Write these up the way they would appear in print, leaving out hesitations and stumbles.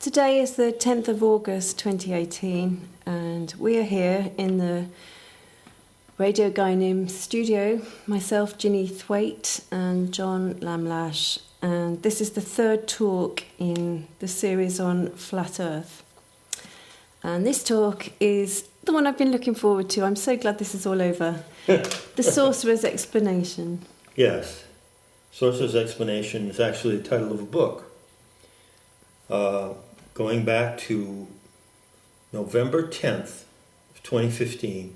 Today is the 10th of August 2018, and we are here in the Radio Gynim studio, myself, Ginny Thwaite, and John Lash, and this is the third talk in the series on Flat Earth. And this talk is the one I've been looking forward to. I'm so glad this is all over. The Sorcerer's Explanation. Yes. Sorcerer's Explanation is actually the title of a book. Going back to November 10th of 2015,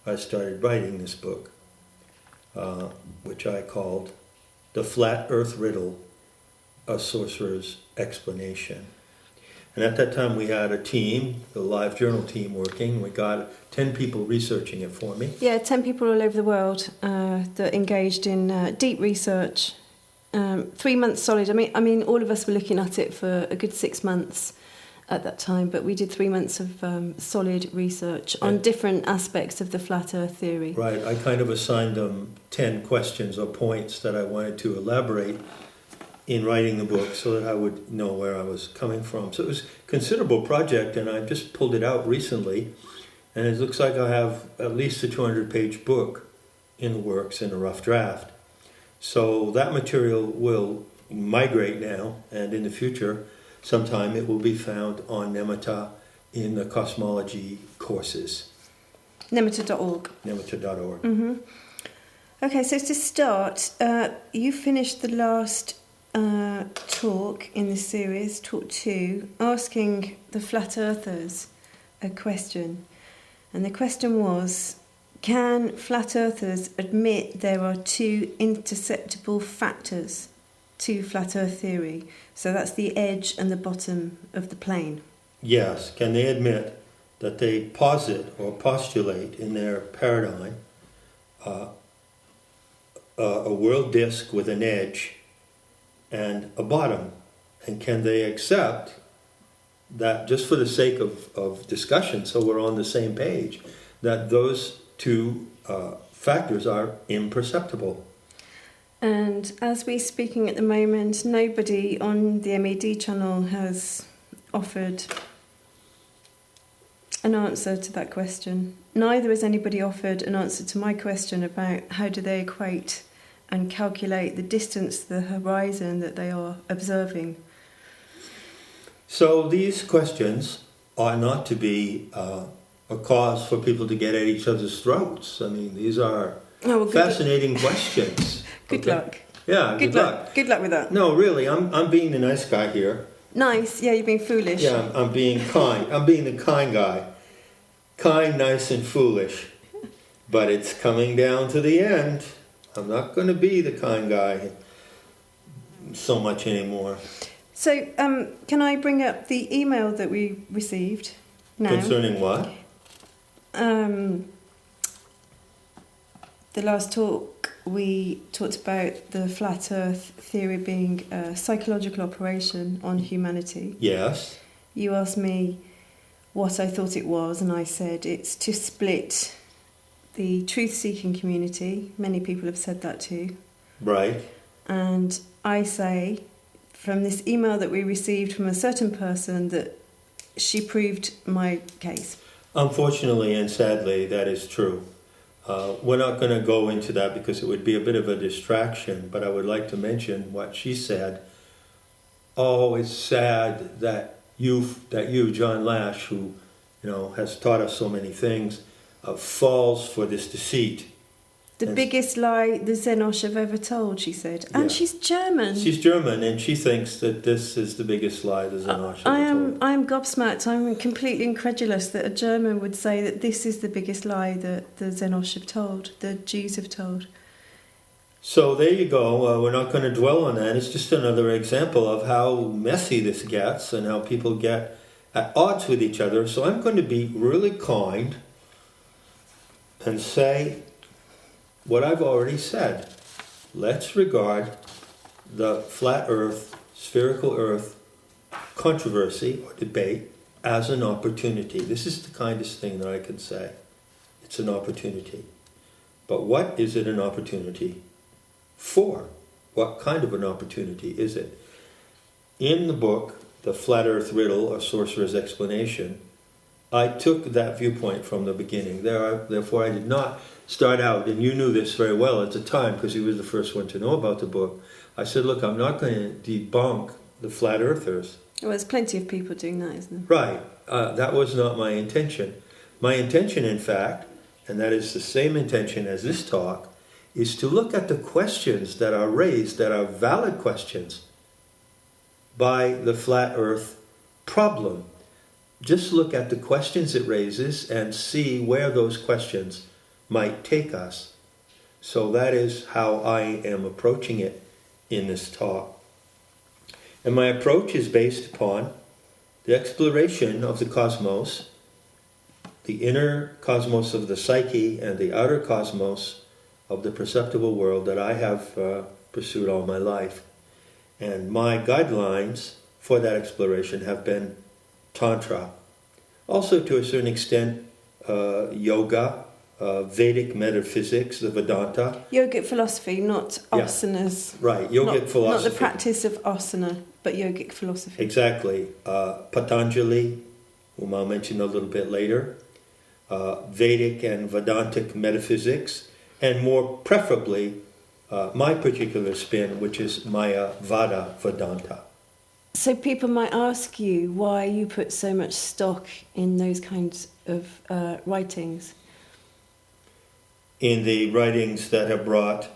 I started writing this book, which I called The Flat Earth Riddle, A Sorcerer's Explanation. And at that time we had a team, the live journal team working. We got 10 people researching it for me. Yeah, 10 people all over the world that engaged in deep research. 3 months solid. I mean, all of us were looking at it for a good 6 months at that time, but we did 3 months of solid research on different aspects of the flat Earth theory. Right. I kind of assigned them 10 questions or points that I wanted to elaborate in writing the book so that I would know where I was coming from. So it was a considerable project, and I just pulled it out recently, and it looks like I have at least a 200-page book in the works in a rough draft. So that material will migrate now, and in the future, sometime it will be found on Nemata in the cosmology courses. Nemata.org. Nemata.org. Mm-hmm. Okay, so to start, you finished the last talk in this series, talk 2, asking the flat earthers a question. And the question was, can flat earthers admit there are two interceptable factors to flat earth theory? So that's the edge and the bottom of the plane. Yes. Can they admit that they posit or postulate in their paradigm a world disk with an edge and a bottom? And can they accept that, just for the sake of discussion, so we're on the same page, that those two factors are imperceptible? And as we're speaking at the moment, nobody on the MED channel has offered an answer to that question. Neither has anybody offered an answer to my question about how do they equate and calculate the distance to the horizon that they are observing. So these questions are not to be a cause for people to get at each other's throats. I mean, these are fascinating questions. Good luck. Yeah, good luck. Good luck with that. No, really, I'm being the nice guy here. Nice, yeah, you're being foolish. Yeah, I'm being kind. I'm being the kind guy. Kind, nice, and foolish. But it's coming down to the end. I'm not going to be the kind guy so much anymore. So, can I bring up the email that we received now? Concerning what? The last talk we talked about the flat Earth theory being a psychological operation on humanity. Yes. You asked me what I thought it was, and I said it's to split the truth-seeking community. Many people have said that too. Right. And I say, from this email that we received from a certain person, that she proved my case. Unfortunately and sadly, that is true. We're not going to go into that because it would be a bit of a distraction, but I would like to mention what she said. Oh, it's sad that you, John Lash, who has taught us so many things, falls for this deceit. The biggest lie the Zenosh have ever told, she said. And yeah. She's German. She's German, and she thinks that this is the biggest lie the Zenosh have ever told. I am gobsmacked. I'm completely incredulous that a German would say that this is the biggest lie that the Zenosh have told, the Jews have told. So there you go. We're not going to dwell on that. It's just another example of how messy this gets and how people get at odds with each other. So I'm going to be really kind and say what I've already said. Let's regard the flat Earth, spherical Earth controversy or debate as an opportunity. This is the kindest thing that I can say. It's an opportunity. But what is it an opportunity for? What kind of an opportunity is it? In the book, the Flat Earth Riddle, a Sorcerer's Explanation, I took that viewpoint from the beginning. Therefore, I did not start out, and you knew this very well at the time because you were the first one to know about the book. I said, look, I'm not going to debunk the Flat Earthers. Well, there's plenty of people doing that, isn't there? Right. That was not my intention. My intention, in fact, and that is the same intention as this talk, is to look at the questions that are raised, that are valid questions, by the Flat Earth problem. Just look at the questions it raises and see where those questions might take us. So that is how I am approaching it in this talk. And my approach is based upon the exploration of the cosmos, the inner cosmos of the psyche and the outer cosmos of the perceptible world that I have pursued all my life. And my guidelines for that exploration have been Tantra. Also, to a certain extent, yoga, Vedic metaphysics, the Vedanta. Yogic philosophy, not asanas. Right, yogic philosophy. Not the practice of asana, but yogic philosophy. Exactly. Patanjali, whom I'll mention a little bit later. Vedic and Vedantic metaphysics. And more preferably, my particular spin, which is Mayavada Vedanta. So people might ask you why you put so much stock in those kinds of writings. In the writings that have brought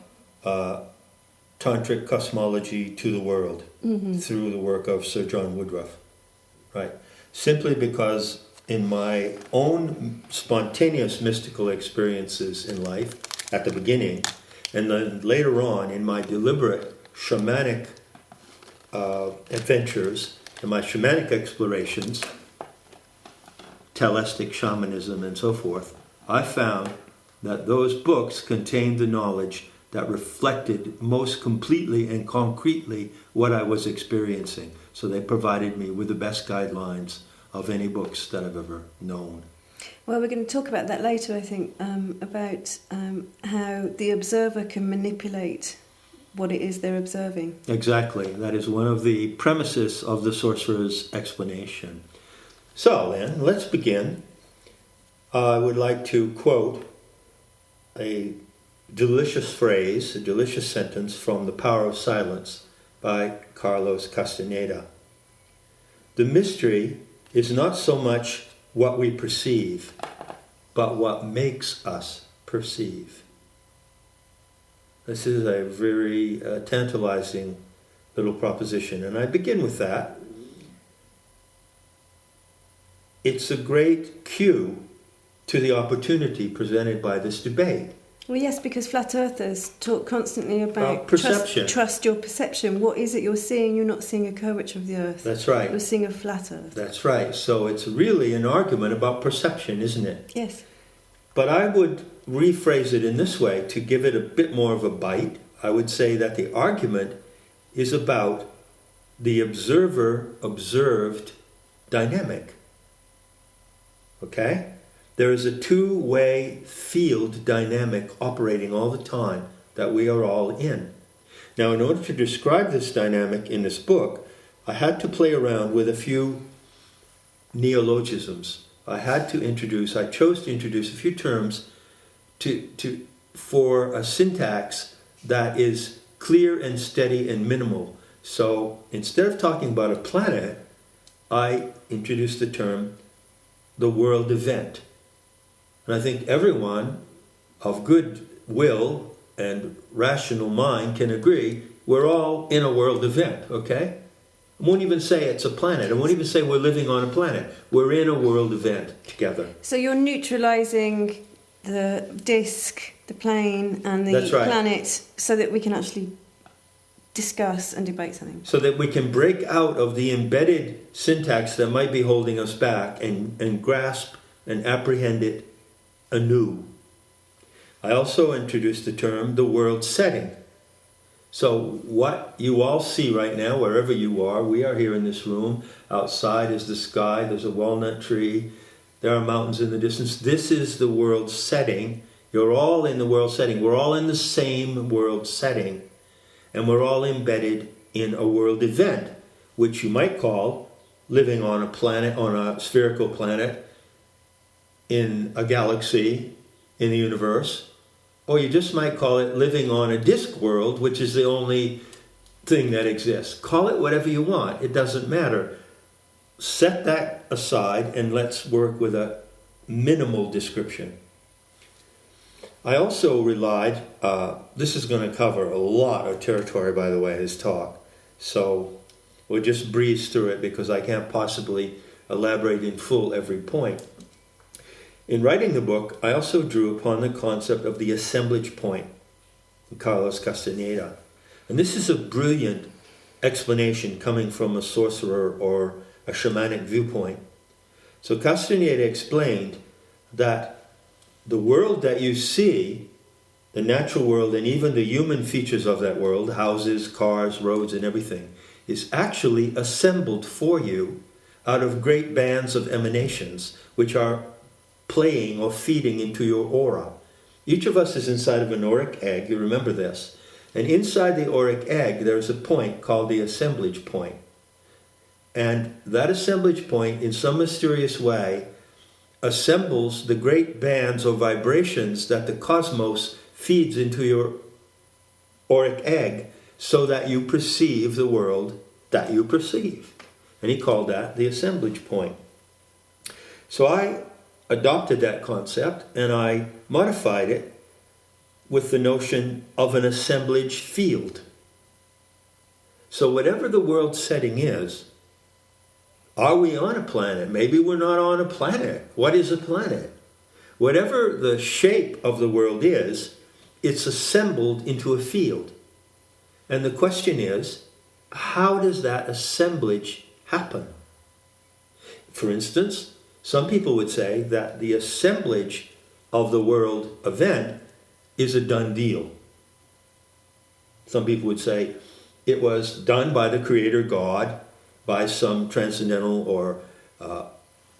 tantric cosmology to the world through the work of Sir John Woodruff. Right. Simply because in my own spontaneous mystical experiences in life, at the beginning, and then later on in my deliberate shamanic adventures and my shamanic explorations, Taoistic shamanism and so forth, I found that those books contained the knowledge that reflected most completely and concretely what I was experiencing. So they provided me with the best guidelines of any books that I've ever known. Well, we're going to talk about that later, I think, about how the observer can manipulate what it is they're observing. Exactly. That is one of the premises of the Sorcerer's Explanation. So then, let's begin. I would like to quote a delicious phrase, a delicious sentence from The Power of Silence by Carlos Castaneda. The mystery is not so much what we perceive, but what makes us perceive. This is a very tantalizing little proposition, and I begin with that. It's a great cue to the opportunity presented by this debate. Well, yes, because flat earthers talk constantly about perception. Trust your perception. What is it you're seeing? You're not seeing a curvature of the earth. That's right. You're seeing a flat earth. That's right. So it's really an argument about perception, isn't it? Yes. But I would rephrase it in this way to give it a bit more of a bite. I would say that the argument is about the observer-observed dynamic. Okay? There is a two-way field dynamic operating all the time that we are all in. Now, in order to describe this dynamic in this book, I had to play around with a few neologisms. I chose to introduce a few terms for a syntax that is clear and steady and minimal. So instead of talking about a planet, I introduced the term the world event. And I think everyone of good will and rational mind can agree we're all in a world event, okay? I won't even say it's a planet. I won't even say we're living on a planet. We're in a world event together. So you're neutralising the disk, the plane, and the planet so that we can actually discuss and debate something. So that we can break out of the embedded syntax that might be holding us back and grasp and apprehend it anew. I also introduced the term the world setting. So what you all see right now, wherever you are, we are here in this room. Outside is the sky, there's a walnut tree, there are mountains in the distance. This is the world setting. You're all in the world setting. We're all in the same world setting. And we're all embedded in a world event, which you might call living on a planet, on a spherical planet, in a galaxy, in the universe, or you just might call it living on a disk world, which is the only thing that exists. Call it whatever you want. It doesn't matter. Set that aside and let's work with a minimal description. I also relied, this is going to cover a lot of territory, by the way, this talk. So we'll just breeze through it because I can't possibly elaborate in full every point. In writing the book, I also drew upon the concept of the assemblage point from Carlos Castaneda. And this is a brilliant explanation coming from a sorcerer or a shamanic viewpoint. So Castaneda explained that the world that you see, the natural world and even the human features of that world, houses, cars, roads and everything, is actually assembled for you out of great bands of emanations which are playing or feeding into your aura. Each of us is inside of an auric egg, you remember this. And inside the auric egg there's a point called the assemblage point. And that assemblage point, in some mysterious way, assembles the great bands or vibrations that the cosmos feeds into your auric egg so that you perceive the world that you perceive. And he called that the assemblage point. So I adopted that concept and I modified it with the notion of an assemblage field. So whatever the world setting is, are we on a planet? Maybe we're not on a planet. What is a planet? Whatever the shape of the world is, it's assembled into a field. And the question is, how does that assemblage happen? For instance, some people would say that the assemblage of the world event is a done deal. Some people would say it was done by the Creator God, by some transcendental or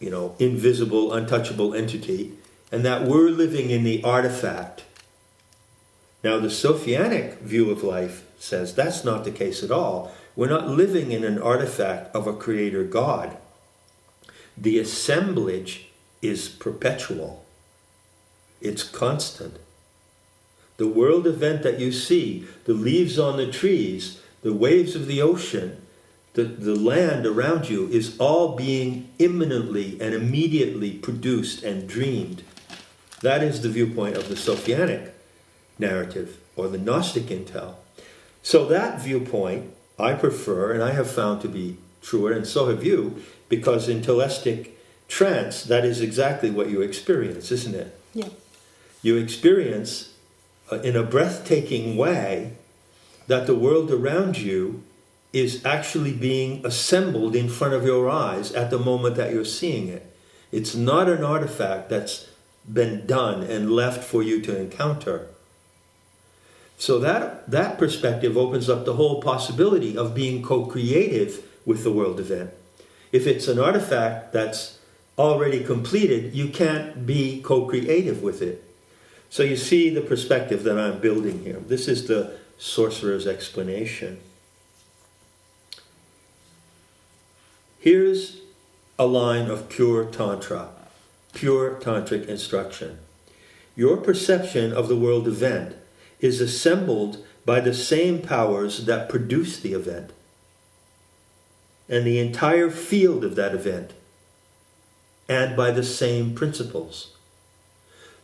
invisible, untouchable entity, and that we're living in the artifact. Now the Sophianic view of life says that's not the case at all. We're not living in an artifact of a Creator God. The assemblage is perpetual. It's constant. The world event that you see, the leaves on the trees, the waves of the ocean, the land around you is all being imminently and immediately produced and dreamed. That is the viewpoint of the Sophianic narrative or the Gnostic intel. So that viewpoint I prefer and I have found to be truer, and so have you, because in telestic trance that is exactly what you experience, isn't it? Yeah. You experience in a breathtaking way that the world around you is actually being assembled in front of your eyes at the moment that you're seeing it. It's not an artifact that's been done and left for you to encounter. So that perspective opens up the whole possibility of being co-creative with the world event. If it's an artifact that's already completed, you can't be co-creative with it. So you see the perspective that I'm building here. This is the sorcerer's explanation. Here's a line of pure Tantra, pure Tantric instruction. Your perception of the world event is assembled by the same powers that produce the event and the entire field of that event, and by the same principles.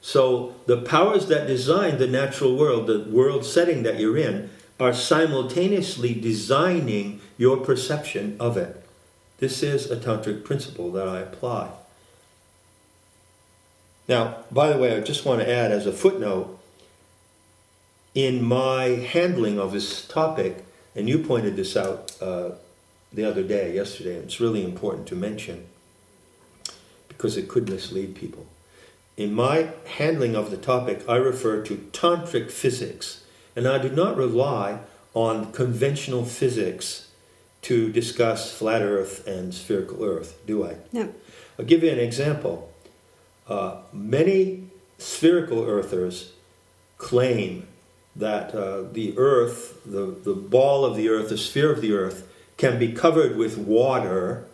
So the powers that design the natural world, the world setting that you're in, are simultaneously designing your perception of it. This is a tantric principle that I apply. Now, by the way, I just want to add as a footnote, in my handling of this topic, and you pointed this out yesterday, and it's really important to mention because it could mislead people. In my handling of the topic, I refer to tantric physics, and I do not rely on conventional physics to discuss flat Earth and spherical Earth, do I? No. I'll give you an example. Many spherical earthers claim that the Earth, the ball of the Earth, the sphere of the Earth, can be covered with water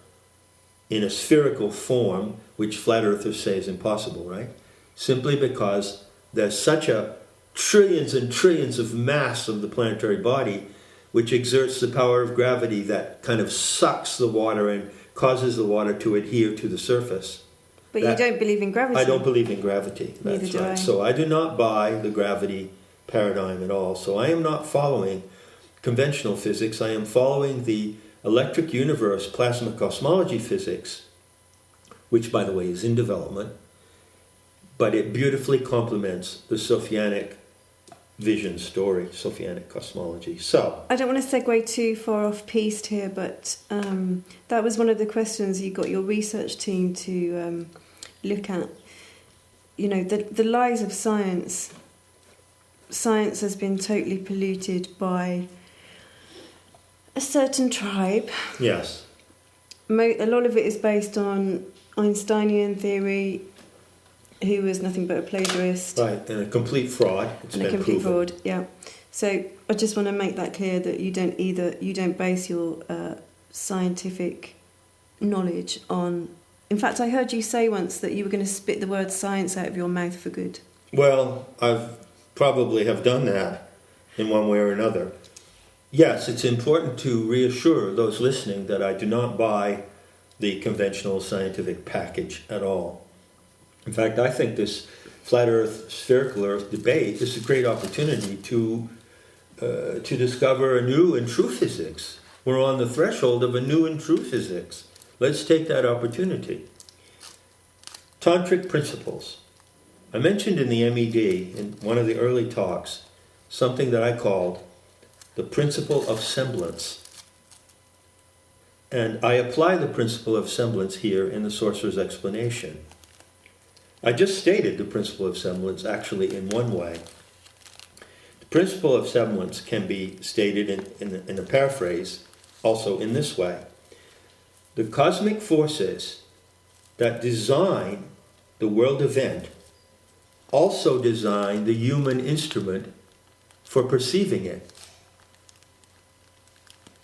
in a spherical form, which flat earthers say is impossible, right? Simply because there's such a trillions and trillions of mass of the planetary body, which exerts the power of gravity that kind of sucks the water and causes the water to adhere to the surface. But you don't believe in gravity? I don't believe in gravity. Neither That's do right. I. So I do not buy the gravity paradigm at all. So I am not following conventional physics. I am following the electric universe plasma cosmology physics, which, by the way, is in development, but it beautifully complements the Sophianic vision story, Sophianic cosmology. So I don't want to segue too far off piste here, but that was one of the questions you got your research team to look at. You know, the lies of science. Science has been totally polluted by a certain tribe. yes, A lot of it is based on Einsteinian theory, who was nothing but a plagiarist. right, and a complete fraud. It's And a been complete proven. fraud, yeah. So I just want to make that clear that you don't base your scientific knowledge on. In fact, I heard you say once that you were going to spit the word science out of your mouth for good. Well, I've probably have done that in one way or another. Yes, it's important to reassure those listening that I do not buy the conventional scientific package at all. In fact, I think this flat Earth, spherical Earth debate is a great opportunity to discover a new and true physics. We're on the threshold of a new and true physics. Let's take that opportunity. Tantric principles. I mentioned in the MED, in one of the early talks, something that I called the principle of semblance. And I apply the principle of semblance here in the Sorcerer's explanation. I just stated the principle of semblance actually in one way. The principle of semblance can be stated in a paraphrase also in this way. The cosmic forces that design the world event also design the human instrument for perceiving it.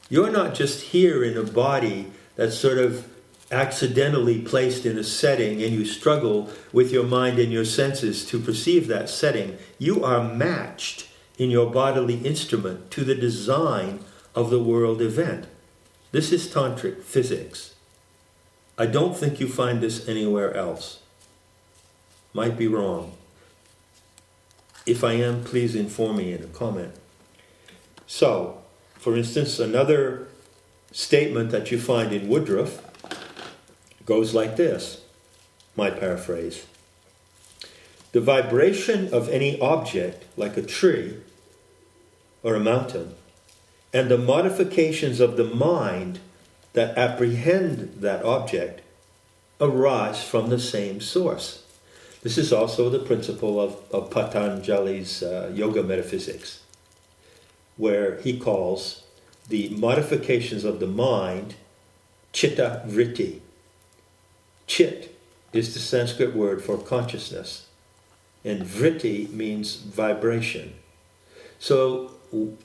You're not just here in a body that's sort of accidentally placed in a setting and you struggle with your mind and your senses to perceive that setting. You are matched in your bodily instrument to the design of the world event. This is tantric physics. I don't think you find this anywhere else. Might be wrong. If I am, please inform me in a comment. So, for instance, another statement that you find in Woodruff goes like this, my paraphrase. The vibration of any object, like a tree or a mountain, and the modifications of the mind that apprehend that object arise from the same source. This is also the principle of Patanjali's yoga metaphysics, where he calls the modifications of the mind chitta vritti. Chit is the Sanskrit word for consciousness, and vritti means vibration. So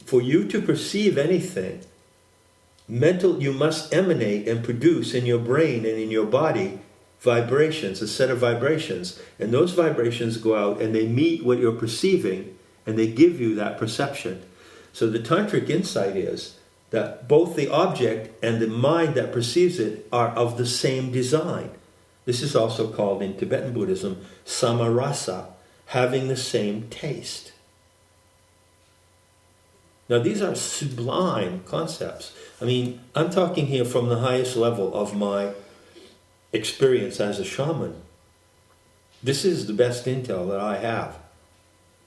for you to perceive anything, you must emanate and produce in your brain and in your body vibrations, a set of vibrations. And those vibrations go out and they meet what you're perceiving and they give you that perception. So the tantric insight is that both the object and the mind that perceives it are of the same design. This is also called in Tibetan Buddhism samarasa, having the same taste. Now these are sublime concepts. I mean, I'm talking here from the highest level of my experience as a shaman. This is the best intel that I have.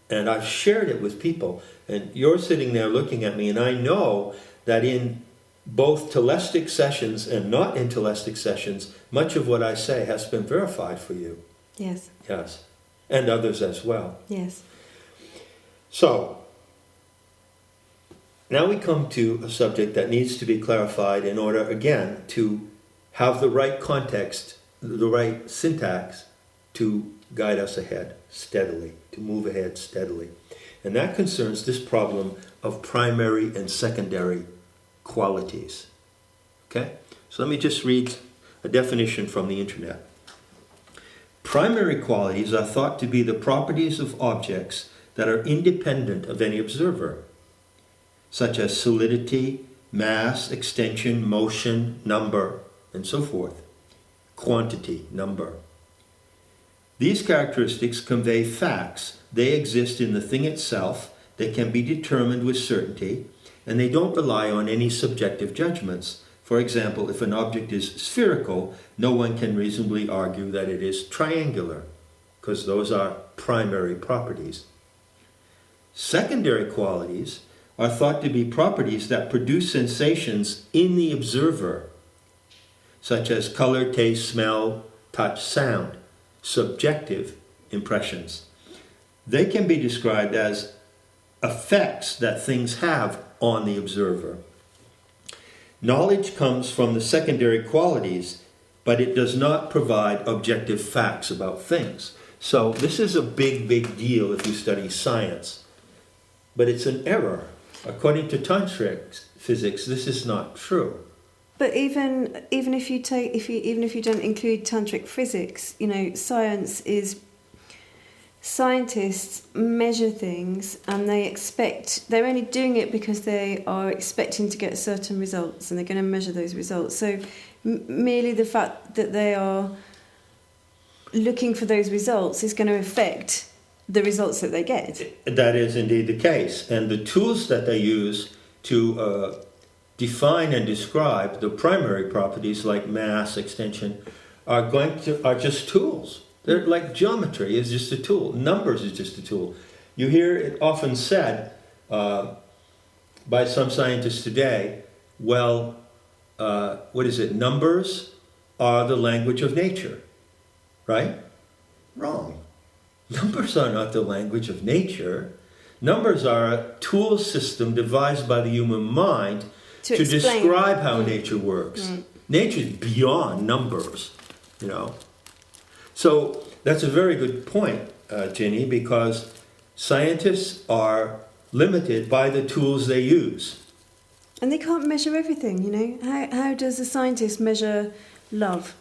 And I've shared it with people. And you're sitting there looking at me, and I know that in both telestic sessions and not in telestic sessions, much of what I say has been verified for you. Yes. Yes. And others as well. Yes. So, now we come to a subject that needs to be clarified in order, again, to have the right context, the right syntax to guide us ahead steadily, to move ahead steadily. And that concerns this problem of primary and secondary qualities. Okay? So let me just read a definition from the internet. Primary qualities are thought to be the properties of objects that are independent of any observer, such as solidity, mass, extension, motion, number, and so forth. Quantity, number. These characteristics convey facts. They exist in the thing itself, they can be determined with certainty, and they don't rely on any subjective judgments. For example, if an object is spherical, no one can reasonably argue that it is triangular, because those are primary properties. Secondary qualities are thought to be properties that produce sensations in the observer, such as color, taste, smell, touch, sound, subjective impressions. They can be described as effects that things have on the observer. Knowledge comes from the secondary qualities, but it does not provide objective facts about things. So this is a big, big deal if you study science. But it's an error. According to tantric physics, this is not true. But even if you don't include tantric physics, scientists measure things and they're only doing it because they are expecting to get certain results and they're going to measure those results. So merely the fact that they are looking for those results is going to affect the results that they get. That is indeed the case. And the tools that they use to define and describe the primary properties like mass, extension, are just tools. They're like geometry is just a tool. Numbers is just a tool. You hear it often said by some scientists today, numbers are the language of nature, right? Wrong. Numbers are not the language of nature. Numbers are a tool system devised by the human mind to describe how nature works. Nature is beyond numbers, So that's a very good point, Ginny, because scientists are limited by the tools they use. And they can't measure everything, How does a scientist measure love?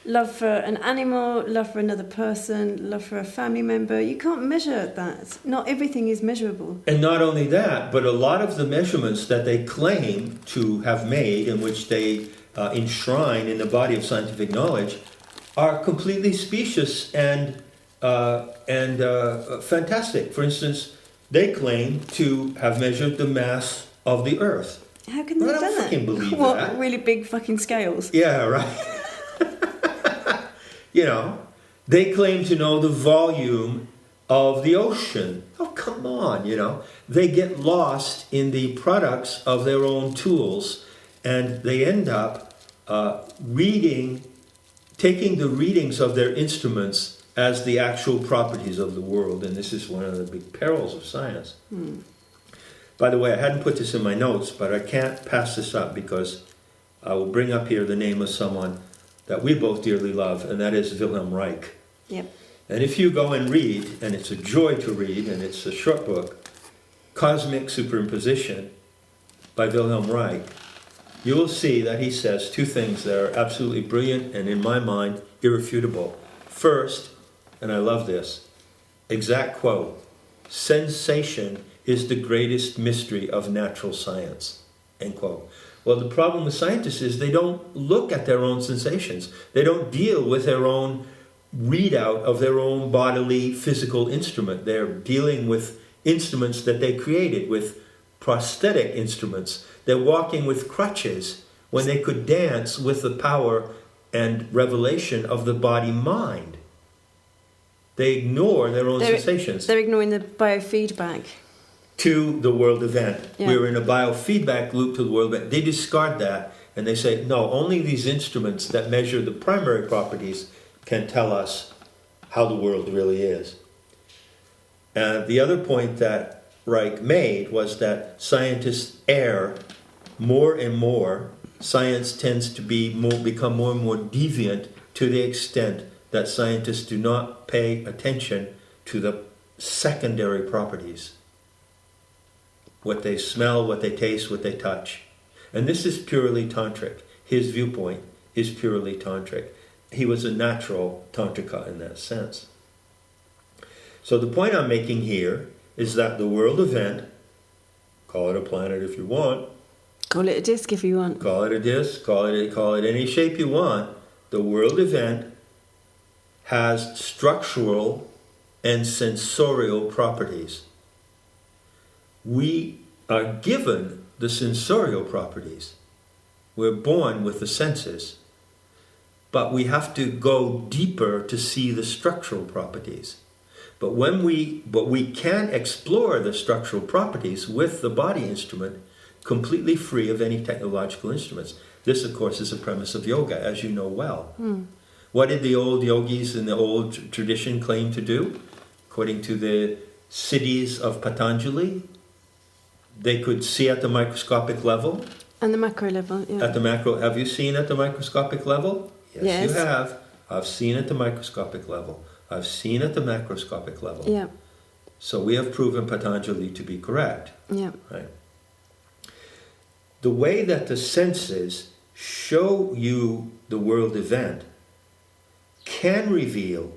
Love for an animal, love for another person, love for a family member. You can't measure that. Not everything is measurable. And not only that, but a lot of the measurements that they claim to have made, in which they enshrine in the body of scientific knowledge, are completely specious and fantastic. For instance, they claim to have measured the mass of the Earth. How can they do that? I don't fucking believe what, that. Really big fucking scales? Yeah, right. They claim to know the volume of the ocean. Oh, come on, They get lost in the products of their own tools, and they end up taking the readings of their instruments as the actual properties of the world, and this is one of the big perils of science. By the way, I hadn't put this in my notes, but I can't pass this up because I will bring up here the name of someone that we both dearly love, and that is Wilhelm Reich. Yep. And if you go and read, and it's a joy to read, and it's a short book, Cosmic Superimposition by Wilhelm Reich, you will see that he says two things that are absolutely brilliant and, in my mind, irrefutable. First, and I love this, exact quote, "Sensation is the greatest mystery of natural science," end quote. Well, the problem with scientists is they don't look at their own sensations. They don't deal with their own readout of their own bodily physical instrument. They're dealing with instruments that they created, with prosthetic instruments. They're walking with crutches when they could dance with the power and revelation of the body-mind. They ignore their own sensations. They're ignoring the biofeedback. To the world event. Yeah. We're in a biofeedback loop to the world event. They discard that and they say, no, only these instruments that measure the primary properties can tell us how the world really is. And the other point that Reich made was that scientists err more and more. Science tends to become more and more deviant to the extent that scientists do not pay attention to the secondary properties. What they smell, what they taste, what they touch. And this is purely tantric. His viewpoint is purely tantric. He was a natural tantrika in that sense. So the point I'm making here is that the world event, call it a planet if you want, Call it a disc if you want. call it a disc, call it any shape you want, the world event has structural and sensorial properties. We are given the sensorial properties. We're born with the senses. But we have to go deeper to see the structural properties. But we can explore the structural properties with the body instrument completely free of any technological instruments. This, of course, is a premise of yoga, as you know well. What did the old yogis in the old tradition claim to do? According to the siddhis of Patanjali, they could see at the microscopic level. And the macro level, yeah. At the macro, have you seen at the microscopic level? Yes, you have. I've seen at the microscopic level. I've seen at the macroscopic level. Yeah. So we have proven Patanjali to be correct. Yeah. Right. The way that the senses show you the world event can reveal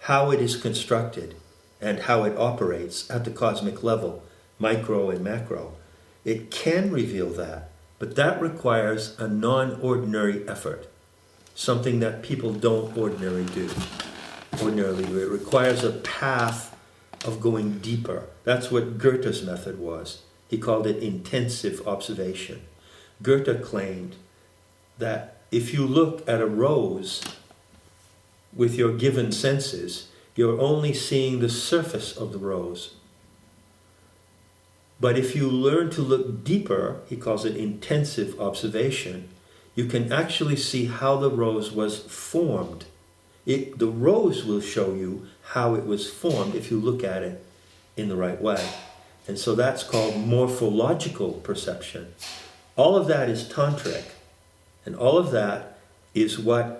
how it is constructed and how it operates at the cosmic level, micro and macro. It can reveal that, but that requires a non-ordinary effort, something that people don't ordinarily do. It requires a path of going deeper. That's what Goethe's method was. He called it intensive observation. Goethe claimed that if you look at a rose with your given senses, you're only seeing the surface of the rose. But if you learn to look deeper, he calls it intensive observation, you can actually see how the rose was formed. The rose will show you how it was formed if you look at it in the right way. And so that's called morphological perception. All of that is tantric. And all of that is where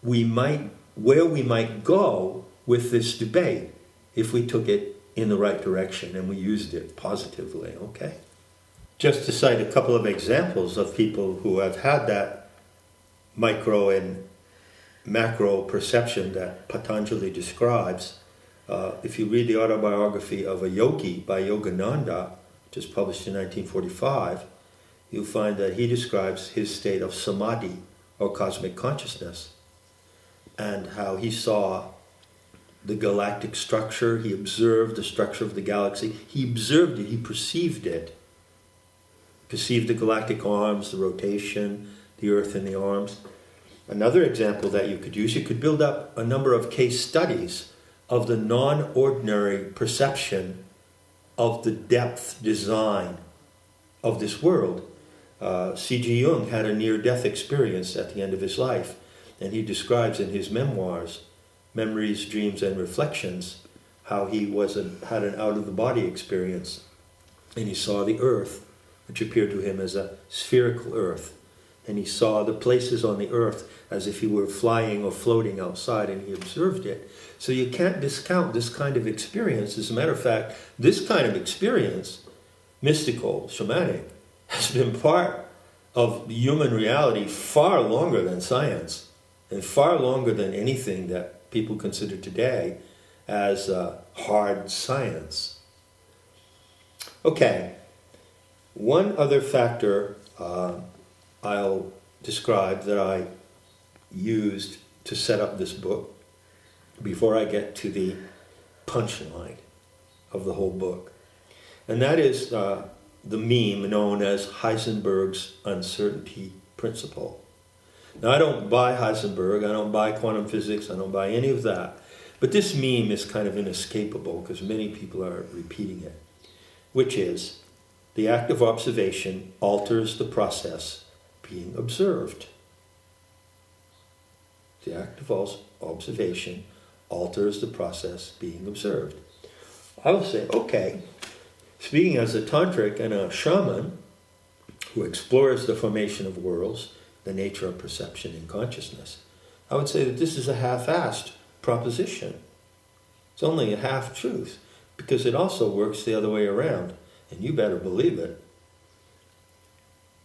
we might go with this debate if we took it in the right direction and we used it positively, okay? Just to cite a couple of examples of people who have had that micro and macro perception that Patanjali describes. If you read the autobiography of a yogi by Yogananda, which is published in 1945, you'll find that he describes his state of samadhi, or cosmic consciousness, and how he saw the galactic structure, he observed the structure of the galaxy, he observed it, he perceived it. Perceived the galactic arms, the rotation, the earth in the arms. Another example that you could use, you could build up a number of case studies of the non-ordinary perception of the depth design of this world. C.G. Jung had a near-death experience at the end of his life, and he describes in his memoirs, Memories, Dreams, and Reflections, how he had an out-of-the-body experience, and he saw the earth, which appeared to him as a spherical earth, and he saw the places on the earth as if he were flying or floating outside, and he observed it. So you can't discount this kind of experience. As a matter of fact, this kind of experience, mystical, shamanic, has been part of human reality far longer than science, and far longer than anything that people consider today as hard science. Okay, one other factor I'll describe that I used to set up this book before I get to the punchline of the whole book. And that is the meme known as Heisenberg's uncertainty principle. Now, I don't buy Heisenberg, I don't buy quantum physics, I don't buy any of that. But this meme is kind of inescapable because many people are repeating it, which is the act of observation alters the process being observed. The act of observation alters the process being observed. I will say, okay, speaking as a tantric and a shaman who explores the formation of worlds, the nature of perception and consciousness, I would say that this is a half-assed proposition. It's only a half-truth, because it also works the other way around, and you better believe it.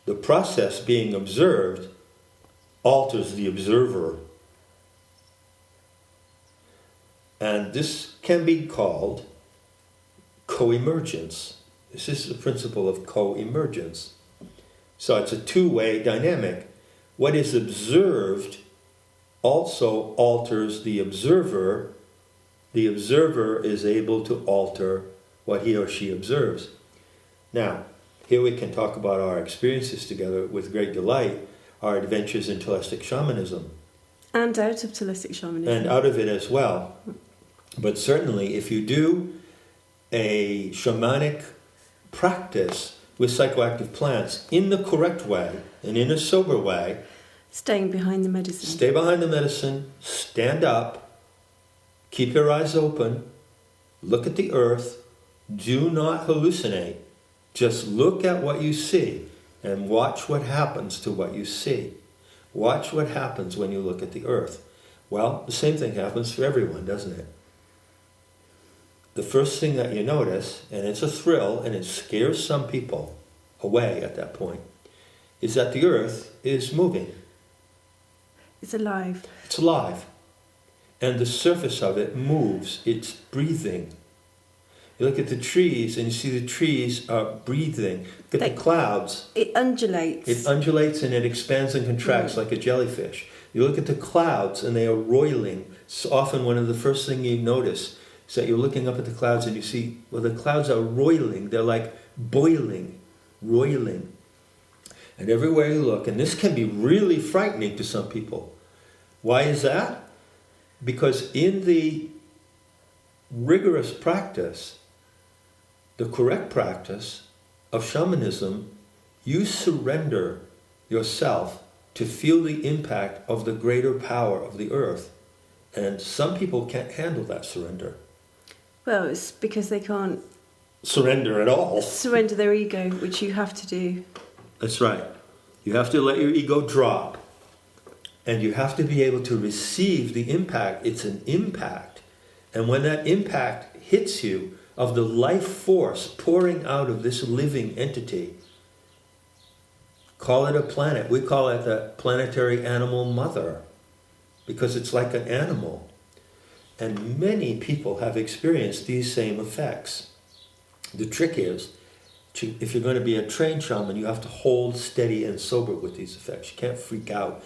The process being observed alters the observer. And this can be called co-emergence. This is the principle of co-emergence. So it's a two-way dynamic. What is observed also alters the observer. The observer is able to alter what he or she observes. Now, here we can talk about our experiences together with great delight, our adventures in telepathic shamanism. And out of telepathic shamanism. And out of it as well. But certainly, if you do a shamanic practice with psychoactive plants in the correct way and in a sober way, staying behind the medicine. Stay behind the medicine, stand up, keep your eyes open, look at the earth, do not hallucinate. Just look at what you see and watch what happens to what you see. Watch what happens when you look at the earth. Well, the same thing happens for everyone, doesn't it? The first thing that you notice, and it's a thrill, and it scares some people away at that point, is that the earth is moving. It's alive. It's alive. And the surface of it moves. It's breathing. You look at the trees and you see the trees are breathing. Look at the clouds. It undulates. It undulates and it expands and contracts like a jellyfish. You look at the clouds and they are roiling. So often one of the first things you notice is that you're looking up at the clouds and you see, well, the clouds are roiling. They're like boiling, roiling. And everywhere you look, and this can be really frightening to some people. Why is that? Because in the rigorous practice, the correct practice of shamanism, you surrender yourself to feel the impact of the greater power of the earth. And some people can't handle that surrender. Well, it's because they can't surrender at all. Surrender their ego, which you have to do. That's right. You have to let your ego drop. And you have to be able to receive the impact. It's an impact. And when that impact hits you of the life force pouring out of this living entity, call it a planet. We call it the planetary animal mother because it's like an animal. And many people have experienced these same effects. The trick is, if you're going to be a trained shaman, you have to hold steady and sober with these effects. You can't freak out.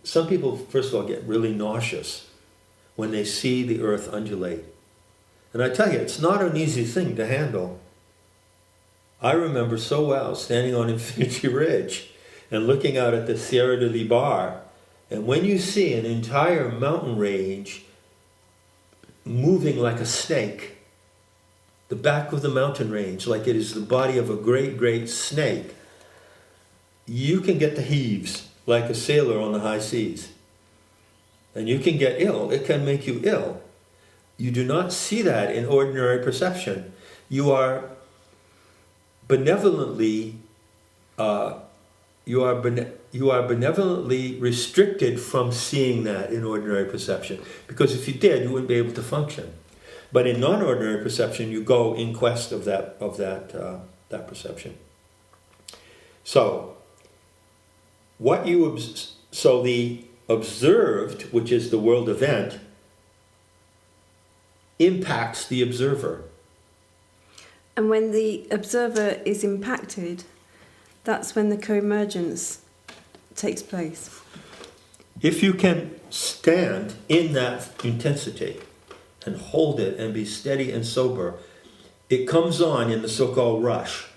Some people, first of all, get really nauseous when they see the earth undulate. And I tell you, it's not an easy thing to handle. I remember so well standing on Infinity Ridge and looking out at the Sierra de Libar. And when you see an entire mountain range moving like a snake, the back of the mountain range, like it is the body of a great, great snake, you can get the heaves like a sailor on the high seas. And you can get ill. It can make you ill. You do not see that in ordinary perception. You are benevolently restricted from seeing that in ordinary perception. Because if you did, you wouldn't be able to function. But in non-ordinary perception, you go in quest of that perception. So the observed, which is the world event, impacts the observer. And when the observer is impacted, that's when the co-emergence takes place. If you can stand in that intensity and hold it and be steady and sober, it comes on in the so-called rush.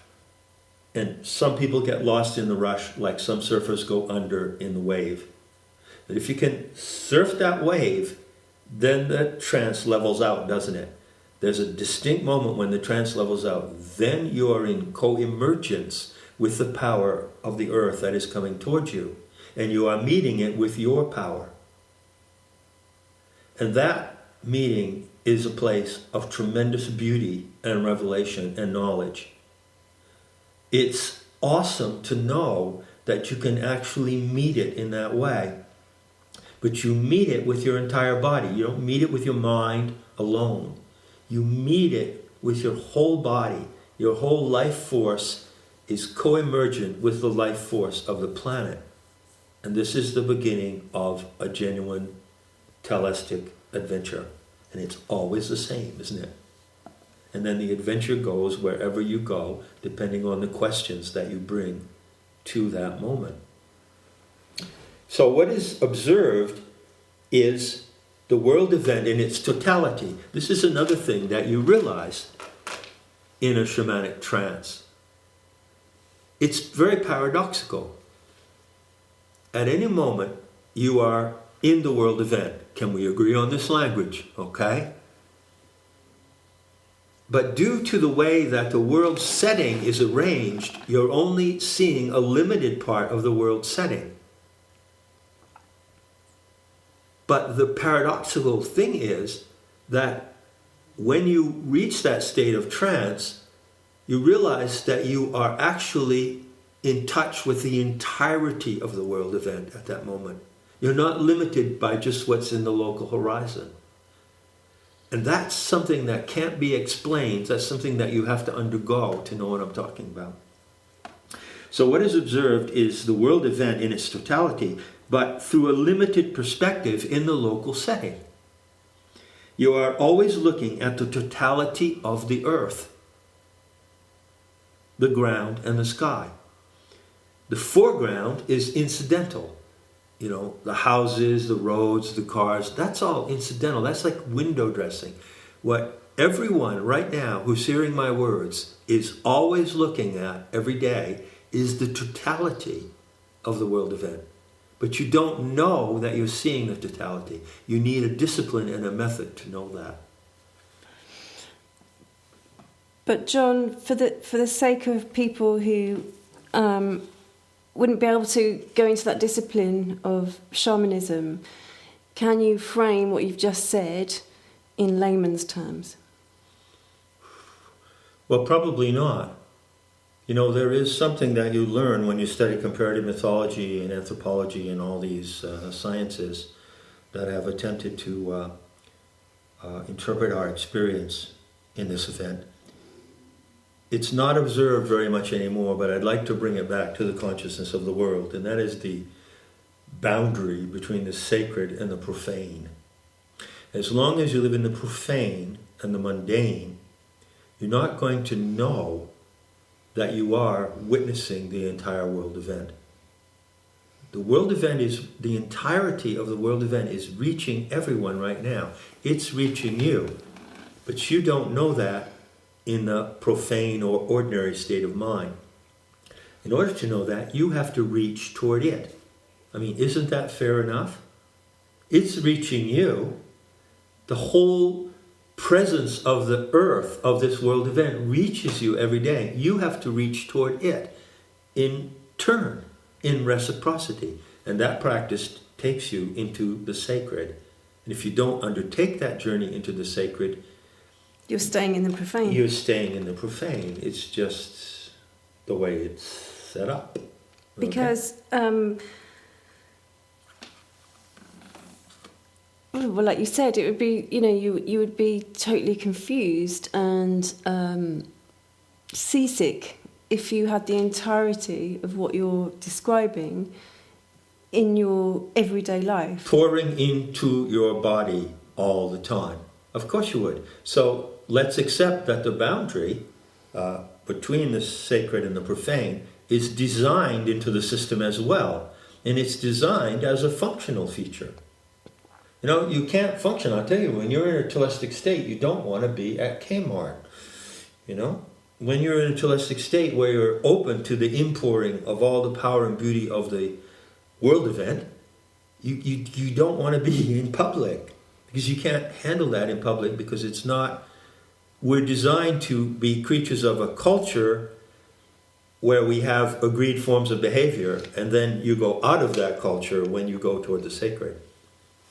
And some people get lost in the rush, like some surfers go under in the wave. But if you can surf that wave, then the trance levels out, doesn't it? There's a distinct moment when the trance levels out. Then you are in co-emergence with the power of the earth that is coming towards you. And you are meeting it with your power. And that meeting is a place of tremendous beauty and revelation and knowledge. It's awesome to know that you can actually meet it in that way. But you meet it with your entire body. You don't meet it with your mind alone. You meet it with your whole body. Your whole life force is co-emergent with the life force of the planet. And this is the beginning of a genuine telistic adventure. And it's always the same, isn't it? And then the adventure goes wherever you go, depending on the questions that you bring to that moment. So what is observed is the world event in its totality. This is another thing that you realize in a shamanic trance. It's very paradoxical. At any moment, you are in the world event. Can we agree on this language? Okay? But due to the way that the world setting is arranged, you're only seeing a limited part of the world setting. But the paradoxical thing is that when you reach that state of trance, you realize that you are actually in touch with the entirety of the world event at that moment. You're not limited by just what's in the local horizon. And that's something that can't be explained. That's something that you have to undergo to know what I'm talking about. So what is observed is the world event in its totality, but through a limited perspective in the local setting. You are always looking at the totality of the earth, the ground, and the sky. The foreground is incidental. You know, the houses, the roads, the cars, that's all incidental. That's like window dressing. What everyone right now who's hearing my words is always looking at every day is the totality of the world event. But you don't know that you're seeing the totality. You need a discipline and a method to know that. But John, for the sake of people who wouldn't be able to go into that discipline of shamanism, can you frame what you've just said in layman's terms? Well, probably not. You know, there is something that you learn when you study comparative mythology and anthropology and all these sciences that have attempted to interpret our experience in this event. It's not observed very much anymore, but I'd like to bring it back to the consciousness of the world, and that is the boundary between the sacred and the profane. As long as you live in the profane and the mundane, you're not going to know that you are witnessing the entire world event. The world event is, the entirety of the world event is reaching everyone right now. It's reaching you, but you don't know that in the profane or ordinary state of mind. In order to know that, you have to reach toward it. I mean, isn't that fair enough? It's reaching you. The whole presence of the earth, of this world event, reaches you every day. You have to reach toward it in turn, in reciprocity. And that practice takes you into the sacred. And if you don't undertake that journey into the sacred, you're staying in the profane. You're staying in the profane. It's just the way it's set up. Okay? Because, well, like you said, it would be, you know, you would be totally confused and seasick if you had the entirety of what you're describing in your everyday life. Pouring into your body all the time. Of course you would. So let's accept that the boundary between the sacred and the profane is designed into the system as well. And it's designed as a functional feature. You know, you can't function. I'll tell you, when you're in a telistic state, you don't want to be at Kmart. You know? When you're in a telistic state where you're open to the inpouring of all the power and beauty of the world event, you don't want to be in public. Because you can't handle that in public because it's not... We're designed to be creatures of a culture where we have agreed forms of behavior, and then you go out of that culture when you go toward the sacred.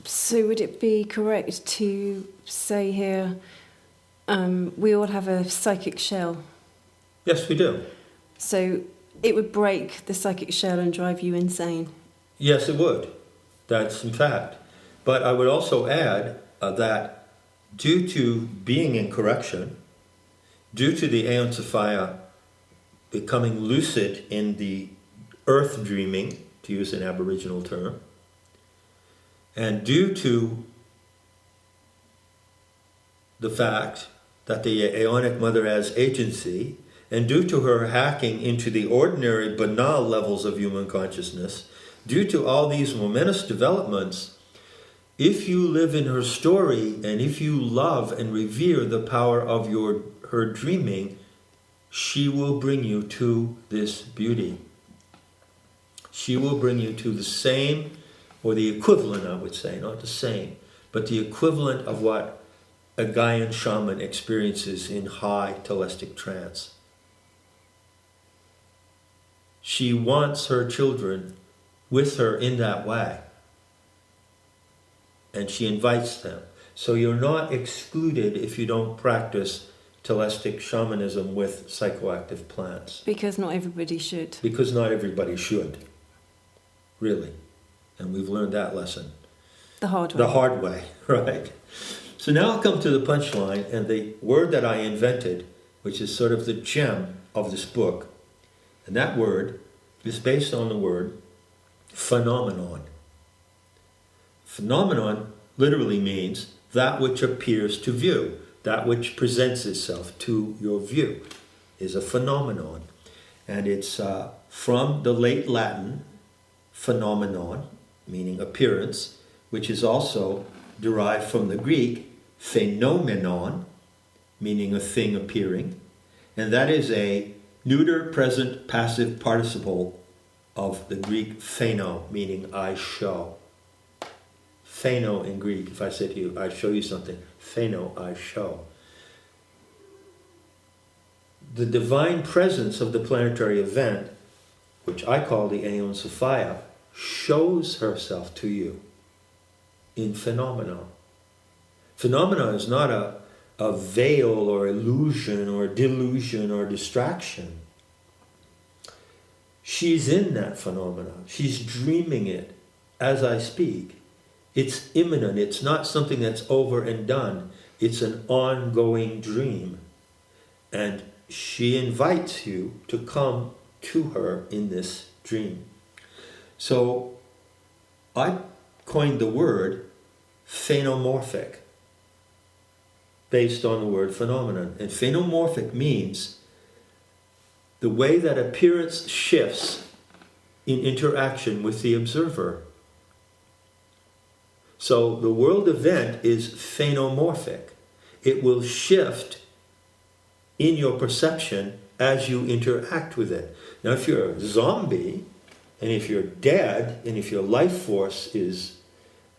So would it be correct to say here, we all have a psychic shell? Yes, we do. So it would break the psychic shell and drive you insane? Yes, it would. That's in fact. But I would also add that due to being in correction, due to the Aeon Sophia becoming lucid in the earth dreaming, to use an Aboriginal term. And due to the fact that the Aeonic Mother has agency, and due to her hacking into the ordinary banal levels of human consciousness, due to all these momentous developments, if you live in her story and if you love and revere the power of her dreaming, she will bring you to this beauty. She will bring you to the same, or the equivalent, I would say, not the same, but the equivalent of what a Gaian shaman experiences in high telestic trance. She wants her children with her in that way. And she invites them. So you're not excluded if you don't practice telestic shamanism with psychoactive plants. Because not everybody should. Because not everybody should. Really. And we've learned that lesson. The hard way. The hard way, right? So now I'll come to the punchline, and the word that I invented, which is sort of the gem of this book, and that word is based on the word phenomenon. Phenomenon literally means that which appears to view, that which presents itself to your view is a phenomenon. And it's from the late Latin phenomenon, meaning appearance, which is also derived from the Greek phenomenon, meaning a thing appearing. And that is a neuter present passive participle of the Greek pheno, meaning I show. Pheno in Greek, if I say to you, I show you something, pheno, I show. The divine presence of the planetary event, which I call the Aeon Sophia, shows herself to you in phenomena. Phenomena is not a veil or illusion or delusion or distraction. She's in that phenomena. She's dreaming it as I speak. It's imminent. It's not something that's over and done. It's an ongoing dream. And she invites you to come to her in this dream. So I coined the word phenomorphic based on the word phenomenon. And phenomorphic means the way that appearance shifts in interaction with the observer. So the world event is phenomorphic. It will shift in your perception as you interact with it. Now if you're a zombie, and if you're dead, and if your life force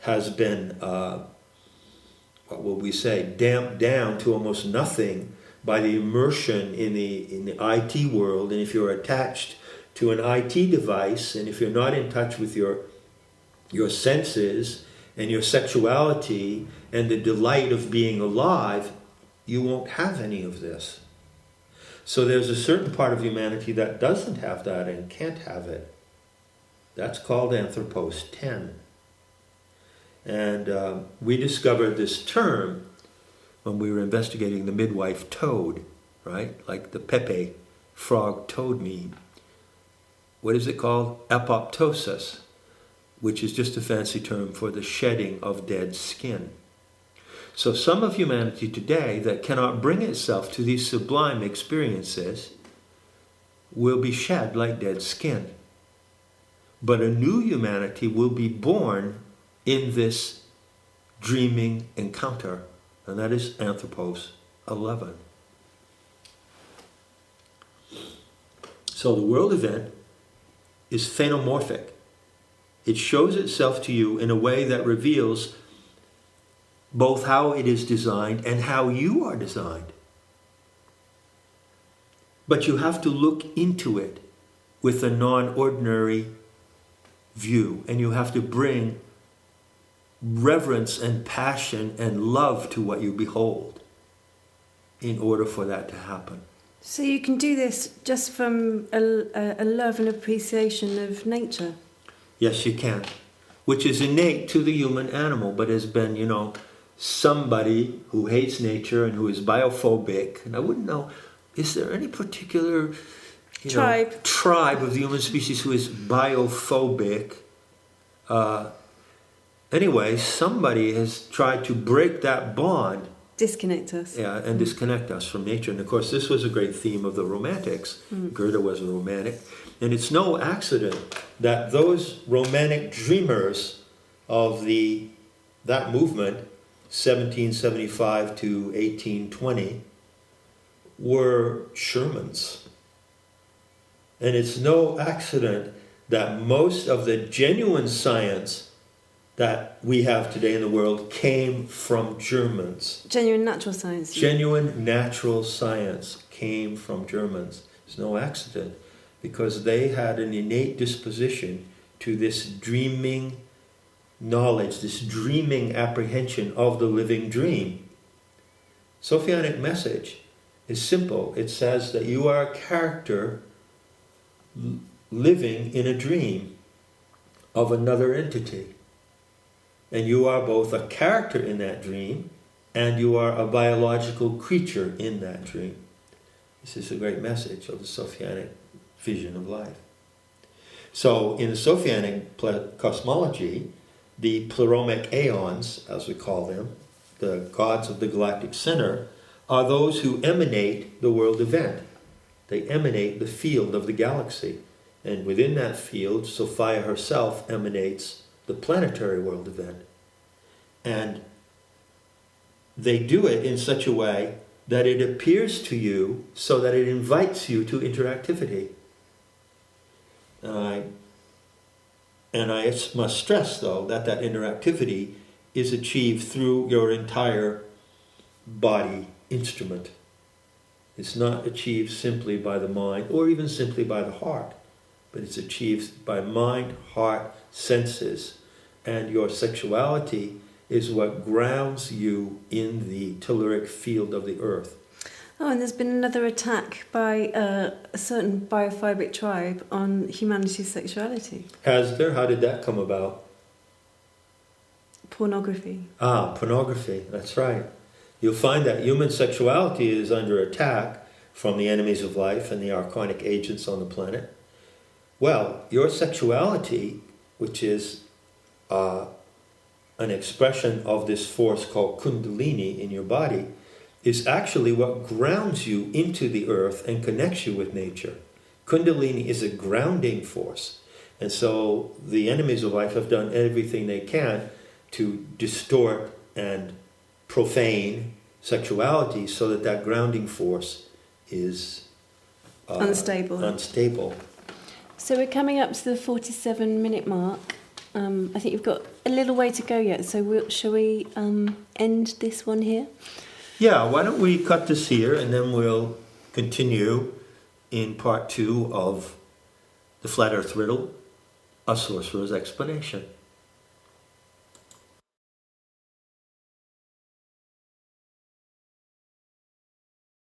has been, what will we say, damped down to almost nothing by the immersion in the IT world, and if you're attached to an IT device, and if you're not in touch with your senses and your sexuality and the delight of being alive, you won't have any of this. So there's a certain part of humanity that doesn't have that and can't have it. That's called Anthropos 10. And we discovered this term when we were investigating the midwife toad, right? Like the Pepe frog toad meme. What is it called? Apoptosis, which is just a fancy term for the shedding of dead skin. So some of humanity today that cannot bring itself to these sublime experiences will be shed like dead skin. But a new humanity will be born in this dreaming encounter, and that is Anthropos 11. So the world event is phenomorphic. It shows itself to you in a way that reveals both how it is designed and how you are designed. But you have to look into it with a non-ordinary view, and you have to bring reverence and passion and love to what you behold in order for that to happen. So you can do this just from a love and appreciation of nature? Yes, you can. Which is innate to the human animal, but has been, somebody who hates nature and who is biophobic. And I wouldn't know, is there any particular tribe of the human species who is biophobic. Anyway, somebody has tried to break that bond. Disconnect us. Yeah, and disconnect us from nature. And of course, this was a great theme of the Romantics. Goethe was a Romantic. And it's no accident that those Romantic dreamers of that movement, 1775 to 1820, were Shermans. And it's no accident that most of the genuine science that we have today in the world came from Germans. Genuine natural science. Genuine natural science came from Germans. It's no accident, because they had an innate disposition to this dreaming knowledge, this dreaming apprehension of the living dream. Sophianic message is simple. It says that you are a character living in a dream of another entity. And you are both a character in that dream and you are a biological creature in that dream. This is a great message of the Sophianic vision of life. So in the Sophianic cosmology, the pleromic aeons, as we call them, the gods of the galactic center, are those who emanate the world event. They emanate the field of the galaxy. And within that field, Sophia herself emanates the planetary world event. And they do it in such a way that it appears to you so that it invites you to interactivity. And I must stress, though, that interactivity is achieved through your entire body instrument. It's not achieved simply by the mind or even simply by the heart, but it's achieved by mind, heart, senses. And your sexuality is what grounds you in the telluric field of the earth. Oh, and there's been another attack by a certain biophobic tribe on humanity's sexuality. Has there? How did that come about? Pornography. Pornography, that's right. You'll find that human sexuality is under attack from the enemies of life and the archonic agents on the planet. Well, your sexuality, which is an expression of this force called Kundalini in your body, is actually what grounds you into the earth and connects you with nature. Kundalini is a grounding force. And so the enemies of life have done everything they can to distort and profane sexuality so that grounding force is unstable. So we're coming up to the 47-minute mark. I think you've got a little way to go yet, so shall we end this one here? Yeah, why don't we cut this here and then we'll continue in part 2 of the Flat Earth Riddle, A Sorcerer's Explanation.